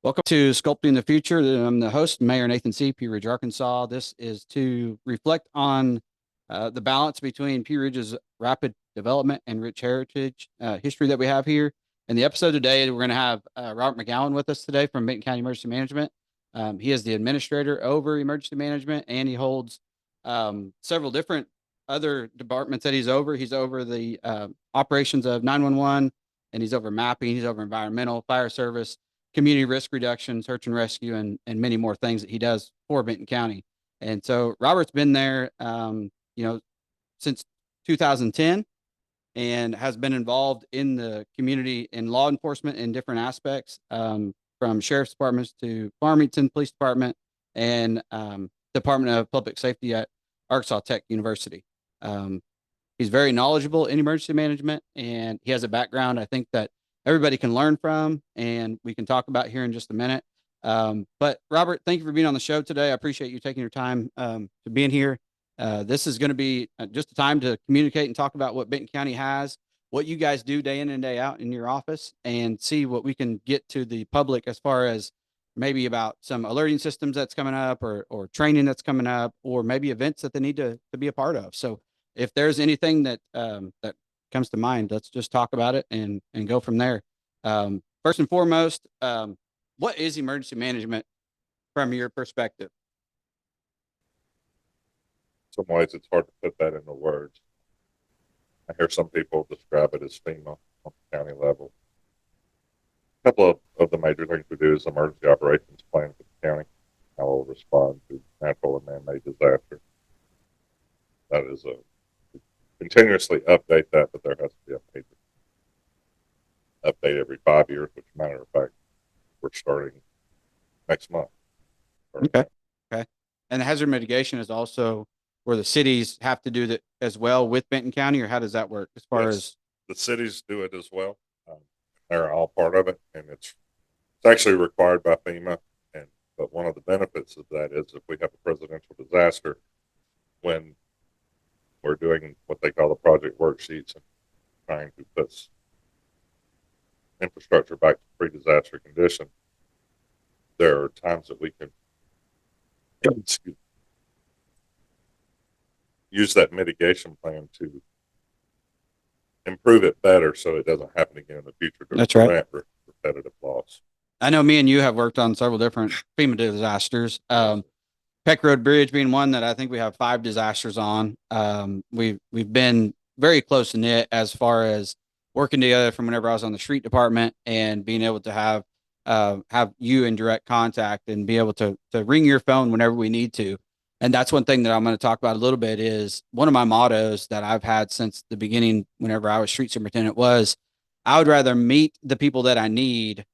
Welcome to Sculpting the Future. I'm the host, Mayor Nathan C., Pea Ridge, Arkansas. This is to reflect on the balance between Pea Ridge's rapid development and rich heritage history that we have here. In the episode today, we're going to have Robert McGowan with us today from Benton County Emergency Management. He is the administrator over emergency management, and he holds several different other departments that he's over. He's over the operations of 911, and he's over mapping, he's over environmental, fire service, community risk reduction, search and rescue, and many more things that he does for Benton County. And so Robert's been there, since 2010 and has been involved in the community in law enforcement in different aspects, from sheriff's departments to Farmington Police Department and Department of Public Safety at Arkansas Tech University. Um, he's very knowledgeable in emergency management, and he has a background I think that everybody can learn from, and we can talk about here in just a minute. But Robert, thank you for being on the show today. I appreciate you taking your time to being here. This is going to be just a time to communicate and talk about what Benton County has, what you guys do day in and day out in your office, and see what we can get to the public as far as maybe about some alerting systems that's coming up, or training that's coming up, or maybe events that they need to be a part of. So if there's anything that comes to mind, let's just talk about it and go from there. First and foremost, what is emergency management from your perspective? Some ways it's hard to put that into words. I hear some people describe it as FEMA on the county level. A couple of the major things we do is emergency operations plan for the county. How we'll respond to natural and man-made disaster. That is continuously update that, but there has to be a major update every 5 years, which, matter of fact, we're starting next month. Okay. Okay. And the hazard mitigation is also where the cities have to do that as well with Benton County, or how does that work as far Yes, as? the cities do it as well. They're all part of it, and it's actually required by FEMA. But one of the benefits of that is if we have a presidential disaster, when we're doing what they call the project worksheets and trying to put infrastructure back to pre-disaster condition, there are times that we can use that mitigation plan to improve it better so it doesn't happen again in the future to That's right. prevent repetitive loss. I know me and you have worked on several different FEMA disasters. Peck Road Bridge being one that I think we have 5 disasters on. We've been very close knit as far as working together from whenever I was on the street department, and being able to have you in direct contact and be able to ring your phone whenever we need to. And that's one thing that I'm going to talk about a little bit. Is one of my mottos that I've had since the beginning, whenever I was street superintendent, was I would rather meet the people that I need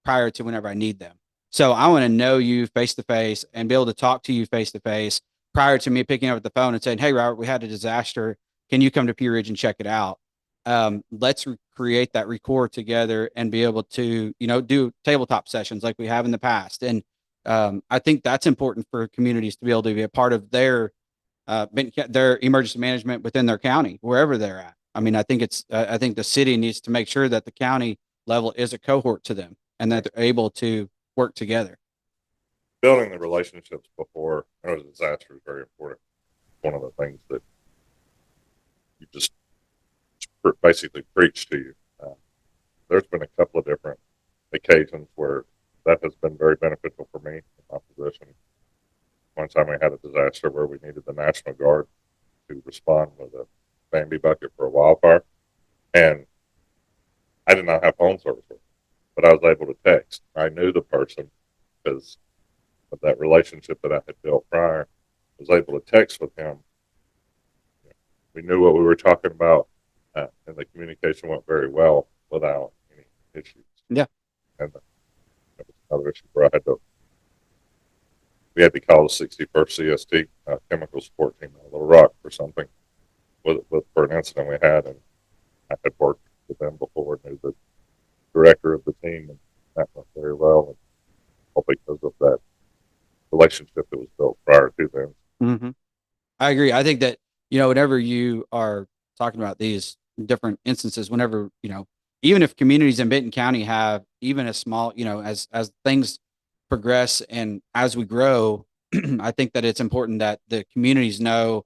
prior to whenever I need them. So I want to know you face to face and be able to talk to you face to face prior to me picking up the phone and saying, "Hey, Robert, we had a disaster. Can you come to Pea Ridge and check it out?" Let's create that rapport together and be able to, do tabletop sessions like we have in the past. And I think that's important for communities to be able to be a part of their emergency management within their county, wherever they're at. I mean, I think the city needs to make sure that the county level is a cohort to them and that they're able to work together. Building the relationships before a disaster is very important. One of the things that you just basically preach to you. There's been a couple of different occasions where that has been very beneficial for me in my position. One time we had a disaster where we needed the National Guard to respond with a Bambi bucket for a wildfire, and I did not have phone service, but I was able to text. I knew the person because of that relationship that I had built prior. I was able to text with him. We knew what we were talking about, and the communication went very well without any issues. Yeah. And that was another issue where we had to call the 61st CST chemical support team in Little Rock for something for an incident we had, and I had worked with them before, knew the director of the team, and that went very well. And all because of that relationship that was built prior to then. Mm-hmm. I agree. I think that, whenever you are talking about these different instances, whenever, even if communities in Benton County have even a small, as things progress and as we grow, I think that it's important that the communities know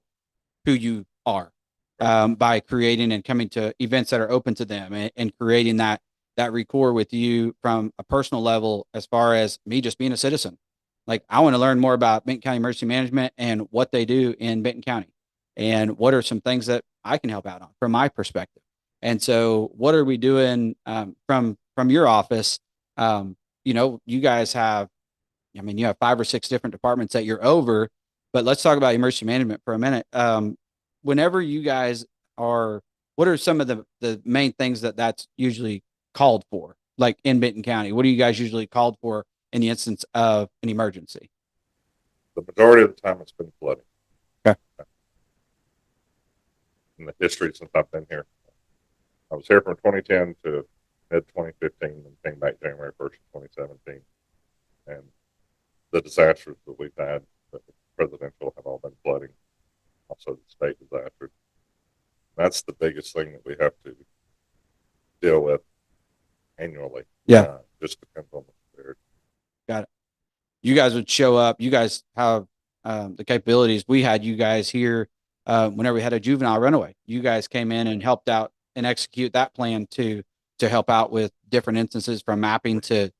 who you are, by creating and coming to events that are open to them, and creating that rapport with you from a personal level, as far as me just being a citizen. Like, I want to learn more about Benton County Emergency Management and what they do in Benton County, and what are some things that I can help out on from my perspective. And so, what are we doing, from your office? You guys have, I mean, you have 5 or 6 different departments that you're over, but let's talk about emergency management for a minute. Whenever you guys are, what are some of the main things that's usually called for, like in Benton County? What are you guys usually called for in the instance of an emergency? The majority of the time, it's been flooding. Okay. In the history since I've been here, I was here from 2010 to mid 2015, and came back January 1st, 2017. And the disasters that we've had, the presidential, have all been flooding. Also, the state disasters. That's the biggest thing that we have to deal with annually. Yeah. Just depends on the severity. Got it. You guys would show up. You guys have, the capabilities. We had you guys here, whenever we had a juvenile runaway. You guys came in and helped out and execute that plan to help out with different instances, from mapping to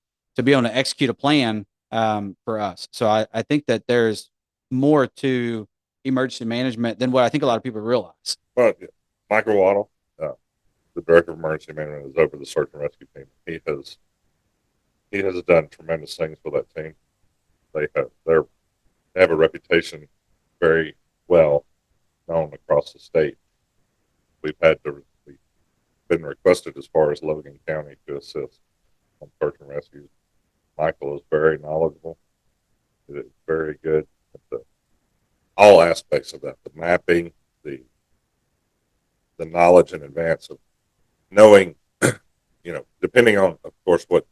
be able to execute a plan, for us. So I think that there's more to emergency management than what I think a lot of people realize. But Michael Waddle, the director of emergency management, is over the search and rescue team. He has done tremendous things for that team. They have a reputation very well known across the state. We've been requested as far as Logan County to assist on search and rescue. Michael is very knowledgeable. He is very good at all aspects of that: the mapping, the knowledge in advance of knowing, depending on, of course, what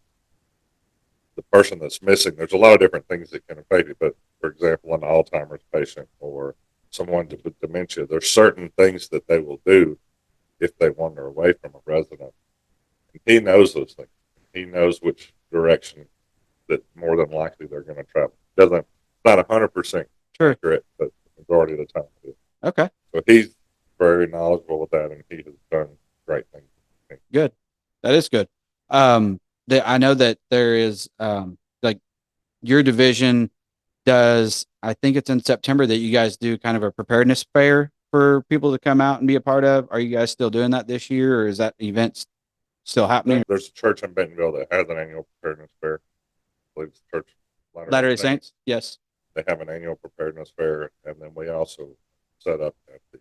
the person that's missing. There's a lot of different things that can affect it. But for example, an Alzheimer's patient or someone with dementia, there's certain things that they will do if they wander away from a resident. And he knows those things. He knows which direction that more than likely they're going to travel. It's not 100% Sure. accurate, but the majority of the time it is. Okay. So he's very knowledgeable with that, and he has done great things. Good. That is good. I know that there is, like, your division does, I think it's in September, that you guys do kind of a preparedness fair for people to come out and be a part of. Are you guys still doing that this year, or is that event still happening? There's a church in Bentonville that has an annual preparedness fair. I believe it's Church Latter-day Saints? Yes. They have an annual preparedness fair, and then we also set up at the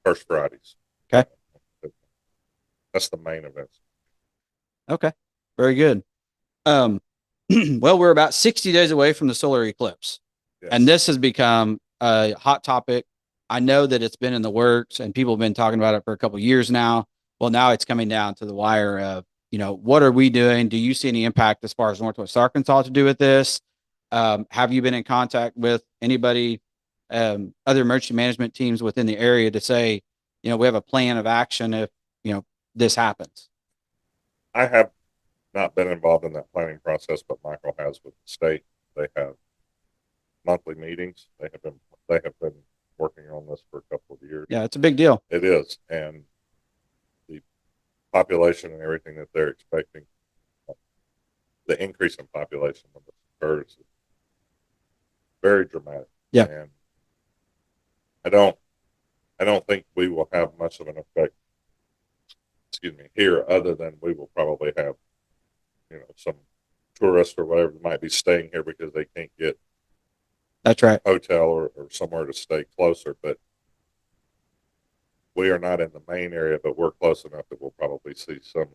First Fridays. Okay. That's the main event. Okay. Very good. Well, we're about 60 days away from the solar eclipse. Yes. And this has become a hot topic. I know that it's been in the works and people have been talking about it for a couple of years now. Well, now it's coming down to the wire of, what are we doing? Do you see any impact as far as Northwest Arkansas to do with this? Have you been in contact with anybody, other emergency management teams within the area to say, we have a plan of action if, this happens? I have not been involved in that planning process, but Michael has with the state. They have monthly meetings. They have been working on this for a couple of years. Yeah, it's a big deal. It is, and the population and everything that they're expecting, the increase in population when this occurs, is very dramatic. Yeah, and I don't think we will have much of an effect. Here, other than we will probably have, some tourists or whatever might be staying here because they can't get that's right. a hotel or somewhere to stay closer. But we are not in the main area, but we're close enough that we'll probably see some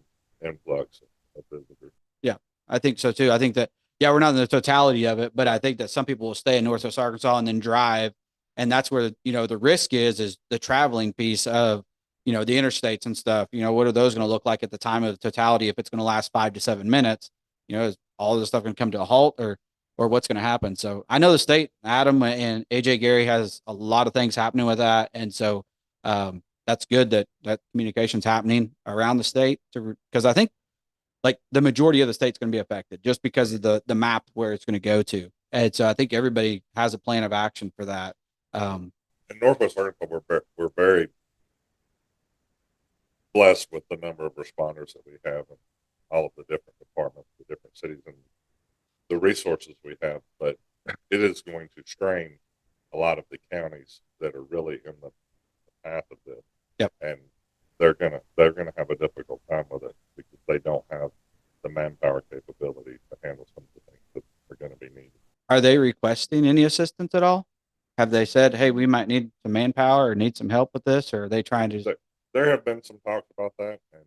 influx of visitors. Yeah, I think so too. I think that, we're not in the totality of it, but I think that some people will stay in Northwest Arkansas and then drive. And that's where, the risk is the traveling piece of, the interstates and stuff. What are those going to look like at the time of the totality? If it's going to last 5 to 7 minutes, is all of this stuff going to come to a halt, or what's going to happen? So I know the state, Adam and AJ Gary, has a lot of things happening with that. And so, that's good that that communication's happening around the state because I think like the majority of the state's going to be affected just because of the map where it's going to go to. And so I think everybody has a plan of action for that. In Northwest Arkansas, we're very blessed with the number of responders that we have in all of the different departments, the different cities, and the resources we have. But it is going to strain a lot of the counties that are really in the path of this. Yep. And they're gonna have a difficult time with it because they don't have the manpower capability to handle some of the things that are going to be needed. Are they requesting any assistance at all? Have they said, "Hey, we might need some manpower or need some help with this," or are they trying to? There have been some talks about that, and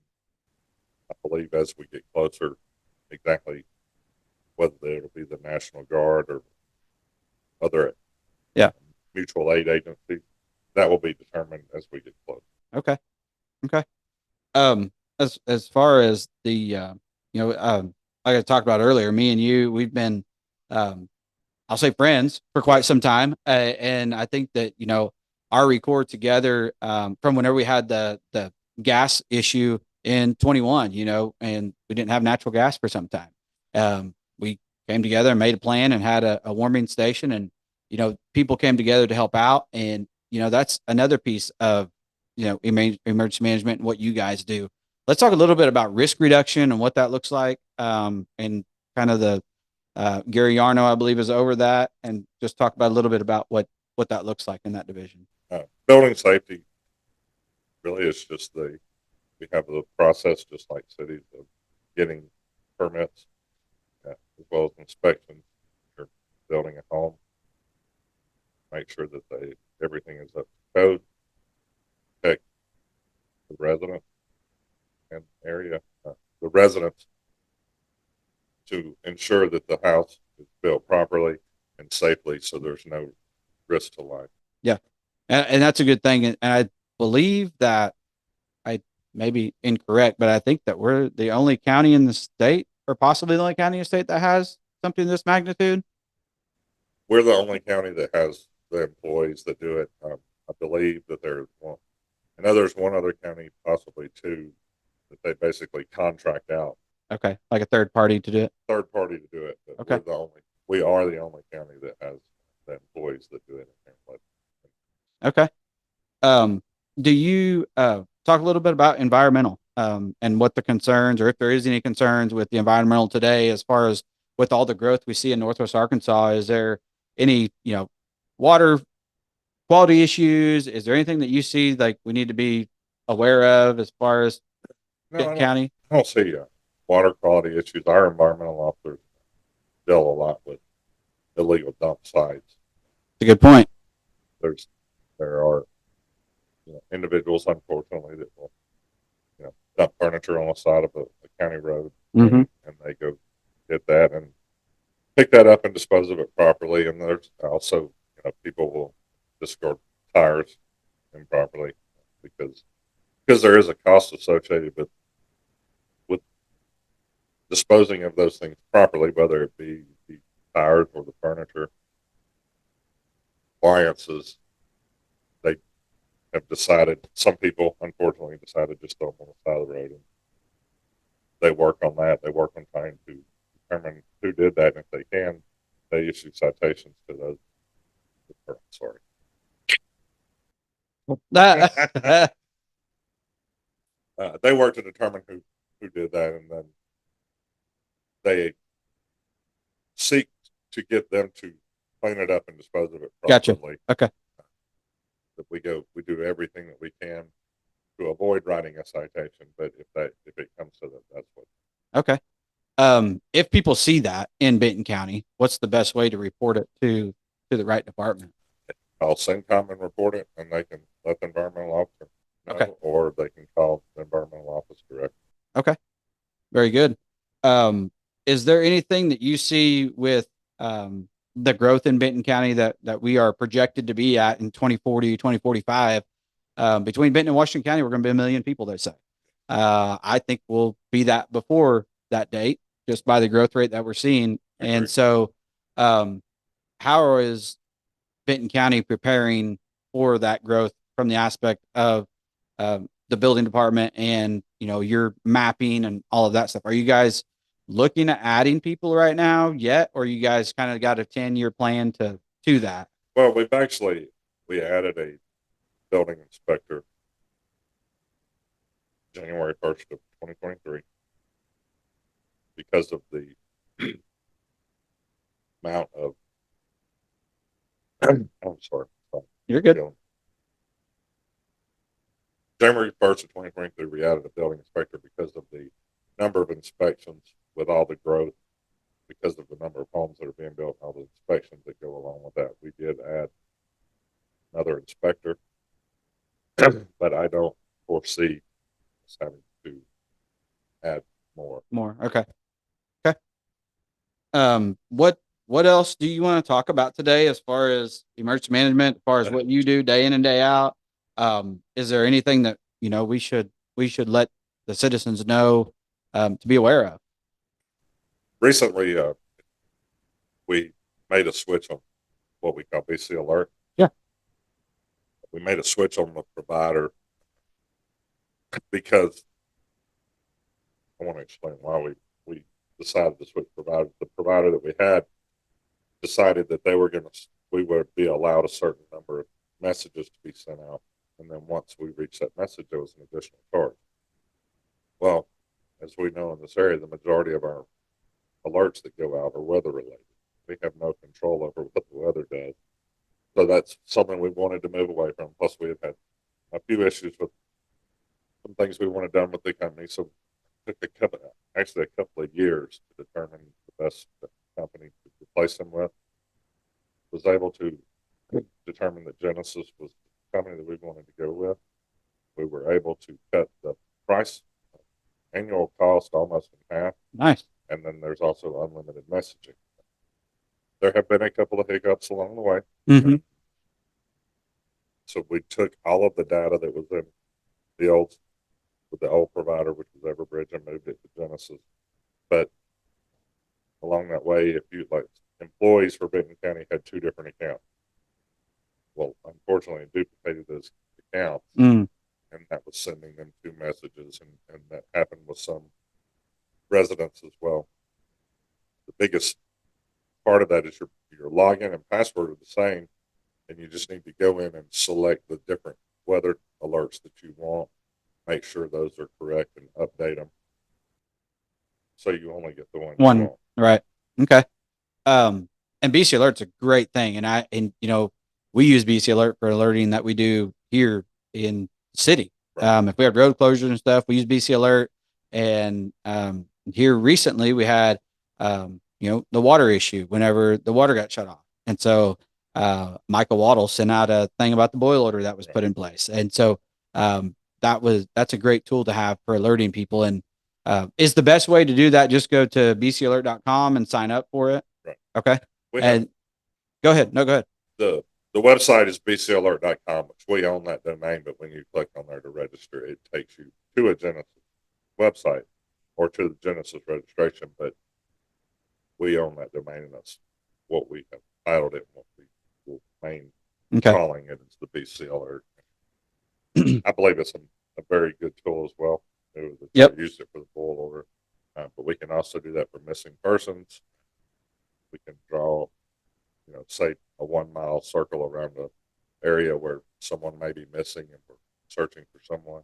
I believe as we get closer, exactly whether it'll be the National Guard or other Yeah. mutual aid agencies, that will be determined as we get closer. Okay. Okay. As far as the like I talked about earlier, me and you, we've been I'll say friends for quite some time. And I think that, our record together, from whenever we had the gas issue in 21, and we didn't have natural gas for some time. We came together and made a plan and had a warming station, and, people came together to help out. And, that's another piece of, emergency management and what you guys do. Let's talk a little bit about risk reduction and what that looks like. And kind of Gary Yarno, I believe, is over that, and just talk about a little bit about what that looks like in that division. Building safety really is just we have the process just like cities of getting permits, as well as inspections. You're building a home, make sure that everything is up to code, protect the resident and area, the residents, to ensure that the house is built properly and safely, so there's no risk to life. Yeah, and that's a good thing. And I believe that I may be incorrect, but I think that we're the only county in the state, or possibly the only county in the state, that has something of this magnitude. We're the only county that has the employees that do it. I believe that there's one. I know there's one other county, possibly two, that they basically contract out. Okay, like a third party to do it. Third party to do it. But Okay. we are the only county that has the employees that do it. Okay. Do you talk a little bit about environmental and what the concerns, or if there is any concerns with the environmental today, as far as with all the growth we see in Northwest Arkansas? Is there any, water quality issues? Is there anything that you see like we need to be aware of as far as Benton County? I don't see water quality issues. Our environmental officers deal a lot with illegal dump sites. That's a good point. There are individuals, unfortunately, that will dump furniture on the side of a county road, Mm-hmm. and they go get that and pick that up and dispose of it properly. And there's also people will discard tires improperly because there is a cost associated with disposing of those things properly, whether it be the tires or the furniture. Appliances, they have decided, some people unfortunately decided just throw them on the side of the road, and they work on that. They work on trying to determine who did that, and if they can, they issue citations to those. Sorry. They work to determine who did that, and then they seek to get them to clean it up and dispose of it properly. Gotcha. Okay. We do everything that we can to avoid writing a citation, but if it comes to that, that's what. Okay. If people see that in Benton County, what's the best way to report it to the right department? I'll CENTCOM and report it, and they can let the environmental officer know, okay, or they can call the environmental office directly. Okay. Very good. Is there anything that you see with the growth in Benton County that we are projected to be at in 2040, 2045? Between Benton and Washington County, we're going to be 1 million people, they say. I think we'll be that before that date, just by the growth rate that we're seeing. And so, how is Benton County preparing for that growth from the aspect of the building department and, your mapping and all of that stuff. Are you guys looking at adding people right now yet? Or you guys kind of got a 10-year plan to that? Well, we added a building inspector January 1st of 2023 because of the amount of, I'm sorry. You're good. January 1st of 2023, we added a building inspector because of the number of inspections with all the growth, because of the number of homes that are being built and all the inspections that go along with that. We did add another inspector, but I don't foresee us having to add more. Okay. What else do you want to talk about today as far as emergency management, as far as what you do day in and day out? Is there anything that, we should let the citizens know, to be aware of? Recently, we made a switch on what we call BC Alert. Yeah. We made a switch on the provider because I want to explain why we decided to switch providers. The provider that we had decided that we would be allowed a certain number of messages to be sent out. And then once we reached that message, there was an additional charge. Well, as we know in this area, the majority of our alerts that go out are weather related. We have no control over what the weather does. So that's something we wanted to move away from. Plus, we have had a few issues with some things we wanted done with the company. So it took a couple of years to determine the best company to replace them with. Was able to determine that Genesis was the company that we wanted to go with. We were able to cut the price, annual cost almost in half. Nice. And then there's also unlimited messaging. There have been a couple of hiccups along the way. Mm-hmm. So we took all of the data that was in the old provider, which was Everbridge, and moved it to Genesis. But along that way, if you employees for Benton County had 2 different accounts. Well, unfortunately, it duplicated those accounts, and that was sending them 2 messages, and that happened with some residents as well. The biggest part of that is your login and password are the same, and you just need to go in and select the different weather alerts that you want, make sure those are correct, and update them. So you only get the one you want. Right. Okay. And BC Alert's a great thing. And we use BC Alert for alerting that we do here in the city. Right. If we have road closures and stuff, we use BC Alert. And, here recently we had, the water issue whenever the water got shut off. And so, Michael Waddle sent out a thing about the boil order that was put in place. And so, that's a great tool to have for alerting people. And, is the best way to do that just go to bcalert.com and sign up for it? Right. Okay. Go ahead. No, go ahead. The website is bcalert.com, which we own that domain, but when you click on there to register, it takes you to a Genesis website or to the Genesis registration, but we own that domain, and that's what we have titled it, what we will main calling it is the BC Alert. I believe it's a very good tool as well. Yep. Used it for the boil order, but we can also do that for missing persons. We can draw, say a 1 mile circle around the area where someone may be missing and we're searching for someone.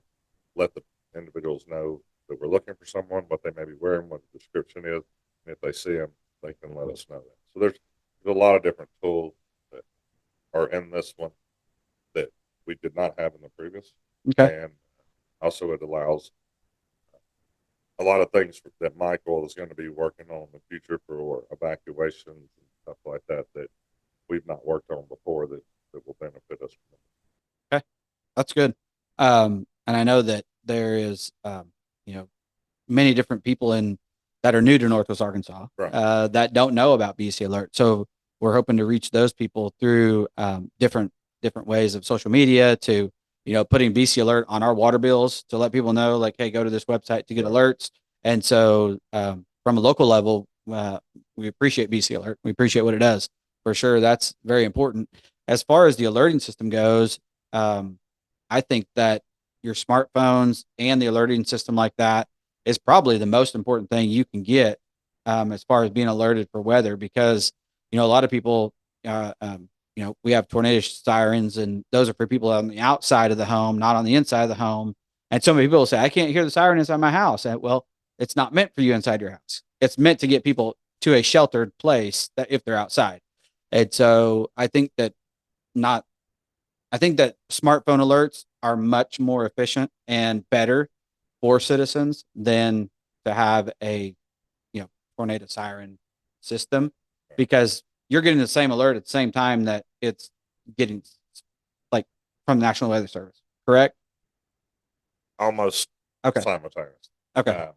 Let the individuals know that we're looking for someone, what they may be wearing, what the description is, and if they see them, they can let us know that. So there's a lot of different tools that are in this one that we did not have in the previous. Okay. And also it allows a lot of things that Michael is going to be working on in the future for evacuations and stuff like that we've not worked on before that will benefit us. Okay. That's good. And I know that there is, many different people that are new to Northwest Arkansas, right. That don't know about BC Alert. So we're hoping to reach those people through, different ways of social media to, putting BC Alert on our water bills to let people know, like, hey, go to this website to get alerts. And so, from a local level, we appreciate BC Alert. We appreciate what it does for sure. That's very important. As far as the alerting system goes, I think that, your smartphones and the alerting system like that is probably the most important thing you can get, as far as being alerted for weather, because, a lot of people, we have tornado sirens, and those are for people on the outside of the home, not on the inside of the home. And so many people say, I can't hear the siren inside my house. And, well, it's not meant for you inside your house. It's meant to get people to a sheltered place that if they're outside. And so not, I think that smartphone alerts are much more efficient and better for citizens than to have a, tornado siren system, because you're getting the same alert at the same time that it's getting, like, from the National Weather Service, correct? Almost Okay. simultaneous. Okay.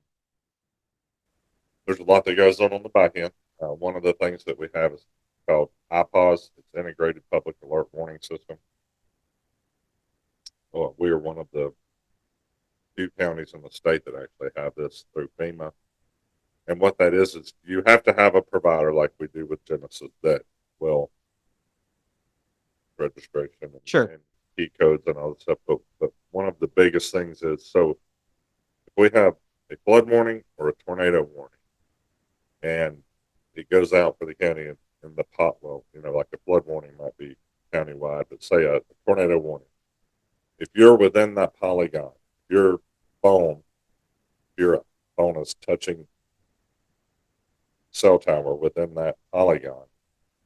There's a lot that goes on the back end. One of the things that we have is called IPAWS. It's Integrated Public Alert Warning System. Well, we are one of the few counties in the state that actually have this through FEMA. And what that is you have to have a provider like we do with Genesis that will registration and, Sure. and key codes and all that stuff. But one of the biggest things is, so if we have a flood warning or a tornado warning, and it goes out for the county in the pot, well, like a flood warning might be countywide, but say a tornado warning. If you're within that polygon, your phone is touching cell tower within that polygon,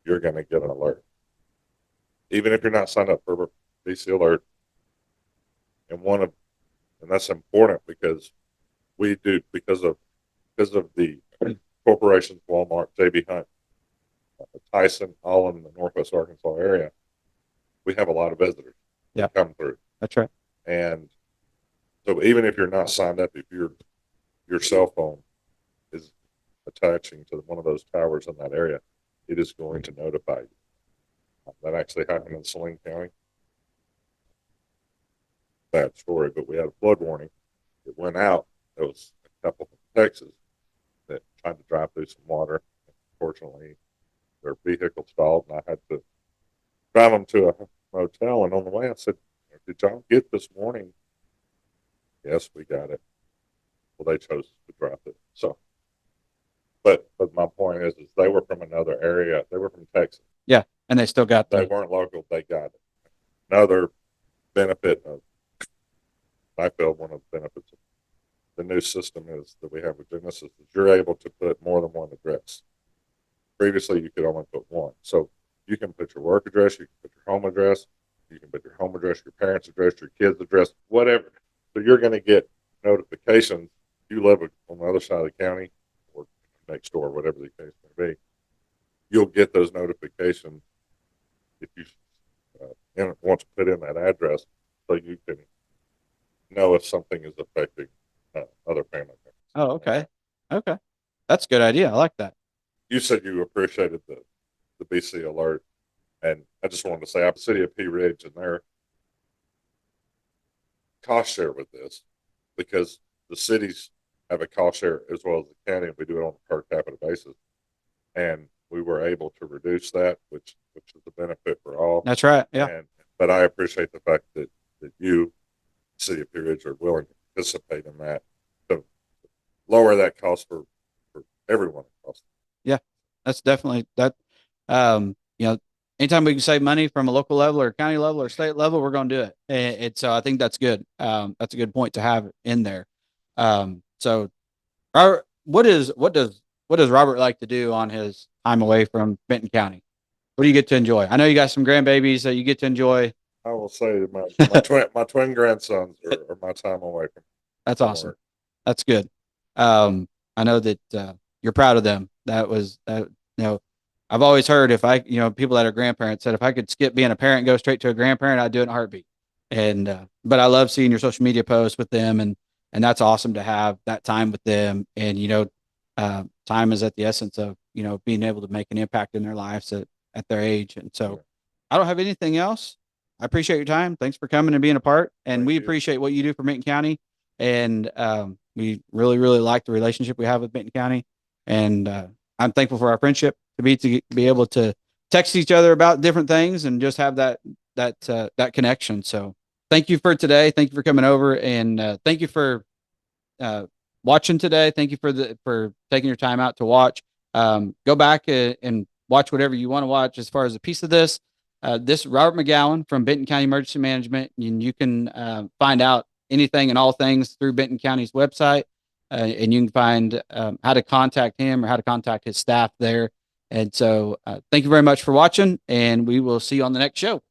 you're going to get an alert. Even if you're not signed up for BC Alert. And that's important because because of the corporations, Walmart, JB Hunt, Tyson, all in the Northwest Arkansas area, we have a lot of visitors that come through. That's right. And so even if you're not signed up, if your cell phone is attaching to one of those towers in that area, it is going to notify you. That actually happened in Saline County. Bad story, but we had a flood warning. It went out. There was a couple from Texas that tried to drive through some water. Unfortunately, their vehicle stalled, and I had to drive them to a motel. And on the way, I said, "Did y'all get this warning?" Yes, we got it. Well, they chose to drop it. So, but my point is they were from another area. They were from Texas. Yeah, and they still got They weren't local. They got it. Another benefit of, I feel one of the benefits of the new system is that we have with Genesis is you're able to put more than one address. Previously, you could only put one. So you can put your work address, you can put your home address, you can put your home address, your parents' address, your kids' address, whatever. So you're going to get notifications. If you live on the other side of the county or next door, whatever the case may be, you'll get those notifications if you want to put in that address so you can know if something is affecting other family members. Oh, okay. Okay. That's a good idea. I like that. You said you appreciated the BC Alert, and I just wanted to say I'm City of Pea Ridge and their cost share with this, because the cities have a cost share as well as the county, and we do it on a per capita basis. And we were able to reduce that, which is a benefit for all. That's right. Yeah. But I appreciate the fact that you, City of Pea Ridge, are willing to participate in that to lower that cost for everyone. Yeah, that's definitely that. Anytime we can save money from a local level or county level or state level, we're going to do it. And so I think that's good. That's a good point to have in there. So Robert, what does Robert like to do on his time away from Benton County? What do you get to enjoy? I know you got some grandbabies that you get to enjoy. I will say that my twin grandsons are my time away from. That's awesome. Work. That's good. I know that you're proud of them. I've always heard people that are grandparents said if I could skip being a parent and go straight to a grandparent, I'd do it in a heartbeat. And but I love seeing your social media posts with them, and that's awesome to have that time with them. And time is at the essence of being able to make an impact in their lives at their age. And so I don't have anything else. I appreciate your time. Thanks for coming and being a part. And we appreciate what you do for Benton County. And we really, really like the relationship we have with Benton County. And I'm thankful for our friendship to be able to text each other about different things and just have that connection. So thank you for today. Thank you for coming over, and thank you for watching today. Thank you for taking your time out to watch. Go back and watch whatever you want to watch as far as a piece of this. This Robert McGowan from Benton County Emergency Management, and you can find out anything and all things through Benton County's website, and you can find how to contact him or how to contact his staff there. And so, thank you very much for watching, and we will see you on the next show.